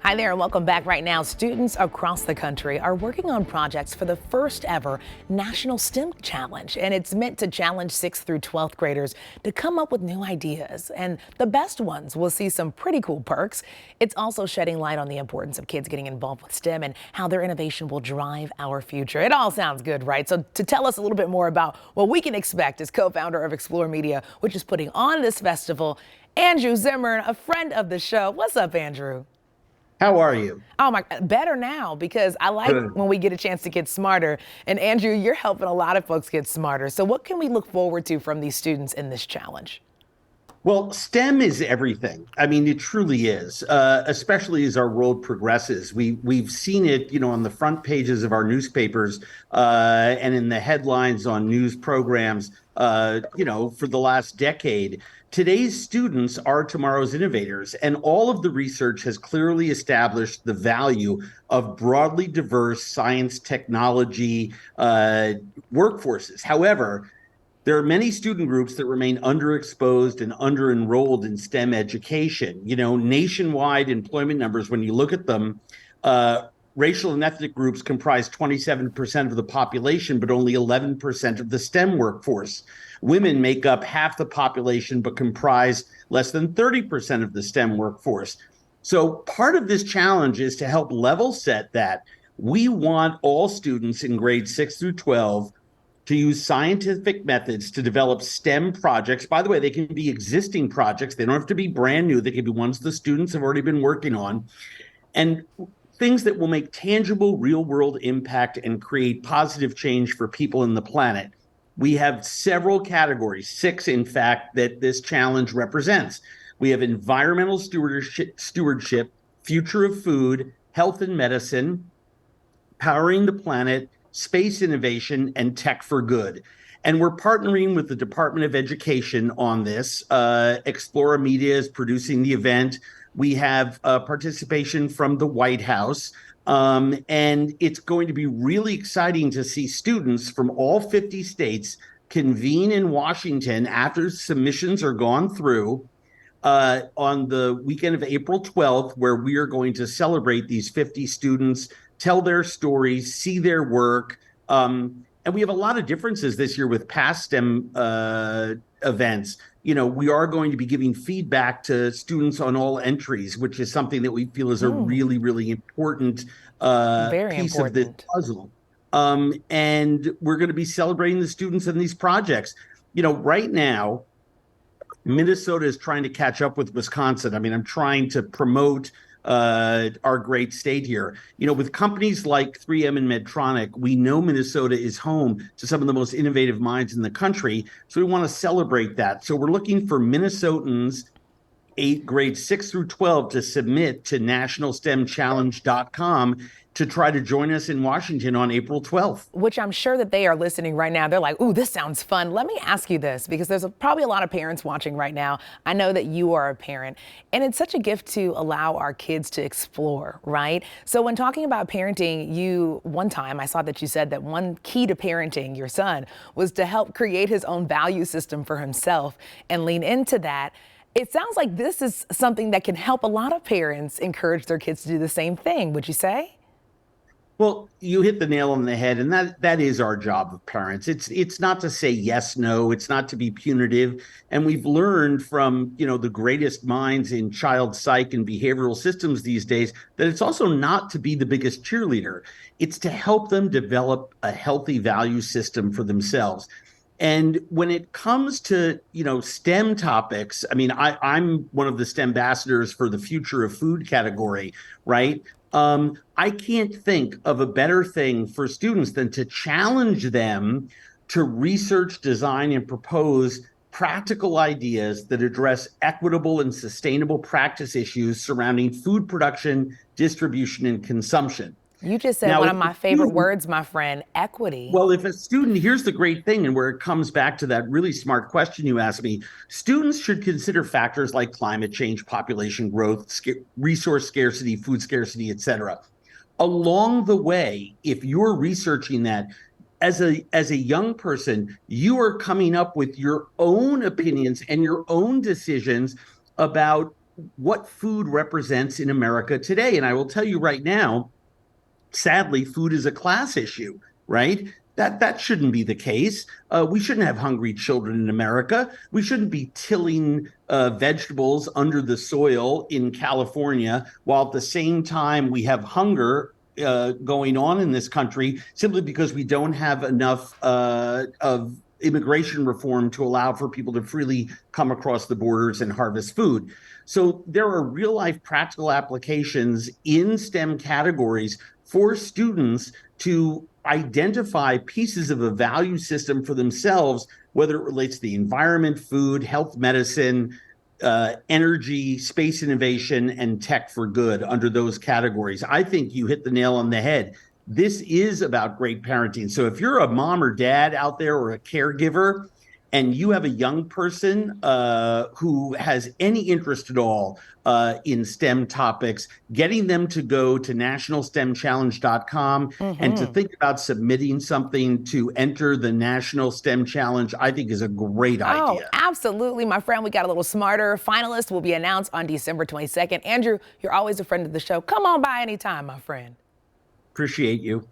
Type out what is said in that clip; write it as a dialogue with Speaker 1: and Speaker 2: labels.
Speaker 1: Hi there and welcome back. Right now, students across the country are working on projects for the first ever National STEM Challenge. And it's meant to challenge 6th through 12th graders to come up with new ideas. And the best ones will see some pretty cool perks. It's also shedding light on the importance of kids getting involved with STEM and how their innovation will drive our future. It all sounds good, right? So to tell us a little bit more about what we can expect as co-founder of Explore Media, which is putting on this festival, Andrew Zimmern, a friend of the show. What's up, Andrew?
Speaker 2: How are you?
Speaker 1: Oh my, better now because I like
Speaker 2: Good.
Speaker 1: when we get a chance to get smarter. And Andrew, you're helping a lot of folks get smarter. So what can we look forward to from these students in this challenge?
Speaker 2: Well, STEM is everything. I mean, it truly is, especially as our world progresses. We've seen it, on the front pages of our newspapers and in the headlines on news programs, for the last decade. Today's students are tomorrow's innovators, and all of the research has clearly established the value of broadly diverse science technology workforces. However, there are many student groups that remain underexposed and under-enrolled in STEM education. Nationwide employment numbers, when you look at them, racial and ethnic groups comprise 27% of the population, but only 11% of the STEM workforce. Women make up half the population, but comprise less than 30% of the STEM workforce. So part of this challenge is to help level set that. We want all students in grades 6 through 12 to use scientific methods to develop STEM projects. By the way, they can be existing projects. They don't have to be brand new. They can be ones the students have already been working on. And things that will make tangible real-world impact and create positive change for people in the planet. We have several categories, 6 in fact, that this challenge represents. We have environmental stewardship, future of food, health and medicine, powering the planet, space innovation, and tech for good. And we're partnering with the Department of Education on this. Explora Media is producing the event. We have participation from the White House. And it's going to be really exciting to see students from all 50 states convene in Washington after submissions are gone through on the weekend of April 12th, where we are going to celebrate these 50 students, tell their stories, see their work. And we have a lot of differences this year with past STEM events. We are going to be giving feedback to students on all entries, which is something that we feel is a really, really important
Speaker 1: Very
Speaker 2: piece of this
Speaker 1: important.
Speaker 2: puzzle. And we're going to be celebrating the students in these projects. Right now, Minnesota is trying to catch up with Wisconsin. I mean, I'm trying to promote our great state here. With companies like 3M and Medtronic, we know Minnesota is home to some of the most innovative minds in the country. So we want to celebrate that. So we're looking for Minnesotans grades 6 through 12 to submit to nationalstemchallenge.com to try to join us in Washington on April 12th.
Speaker 1: Which I'm sure that they are listening right now. They're like, ooh, this sounds fun. Let me ask you this, because there's probably a lot of parents watching right now. I know that you are a parent, and it's such a gift to allow our kids to explore, right? So when talking about parenting, one time I saw that you said that one key to parenting your son was to help create his own value system for himself and lean into that. It sounds like this is something that can help a lot of parents encourage their kids to do the same thing. Would you say?
Speaker 2: Well, you hit the nail on the head, and that is our job of parents. It's not to say yes, no. It's not to be punitive. And we've learned from the greatest minds in child psych and behavioral systems these days that it's also not to be the biggest cheerleader. It's to help them develop a healthy value system for themselves. And when it comes to STEM topics, I mean, I'm one of the STEM ambassadors for the future of food category, right? I can't think of a better thing for students than to challenge them to research, design, and propose practical ideas that address equitable and sustainable practice issues surrounding food production, distribution, and consumption.
Speaker 1: You just said
Speaker 2: Now,
Speaker 1: one
Speaker 2: if
Speaker 1: of
Speaker 2: a
Speaker 1: my favorite
Speaker 2: student
Speaker 1: words, my friend, equity.
Speaker 2: well, if a student, here's the great thing, and where it comes back to that really smart question you asked me, students should consider factors like climate change, population growth, resource scarcity, food scarcity, et cetera. Along the way, if you're researching that, as a young person, you are coming up with your own opinions and your own decisions about what food represents in America today. And I will tell you right now, sadly, food is a class issue, right? That shouldn't be the case. We shouldn't have hungry children in America. We shouldn't be tilling vegetables under the soil in California while at the same time we have hunger going on in this country simply because we don't have enough of immigration reform to allow for people to freely come across the borders and harvest food. So there are real life practical applications in STEM categories for students to identify pieces of a value system for themselves, whether it relates to the environment, food, health, medicine, energy, space innovation, and tech for good under those categories. I think you hit the nail on the head. This is about great parenting. So if you're a mom or dad out there or a caregiver, and you have a young person who has any interest at all in STEM topics, getting them to go to nationalstemchallenge.com and to think about submitting something to enter the National STEM Challenge, I think is a great
Speaker 1: Oh,
Speaker 2: idea.
Speaker 1: absolutely, my friend. We got a little smarter. Finalists will be announced on December 22nd. Andrew, you're always a friend of the show. Come on by anytime, my friend.
Speaker 2: Appreciate you.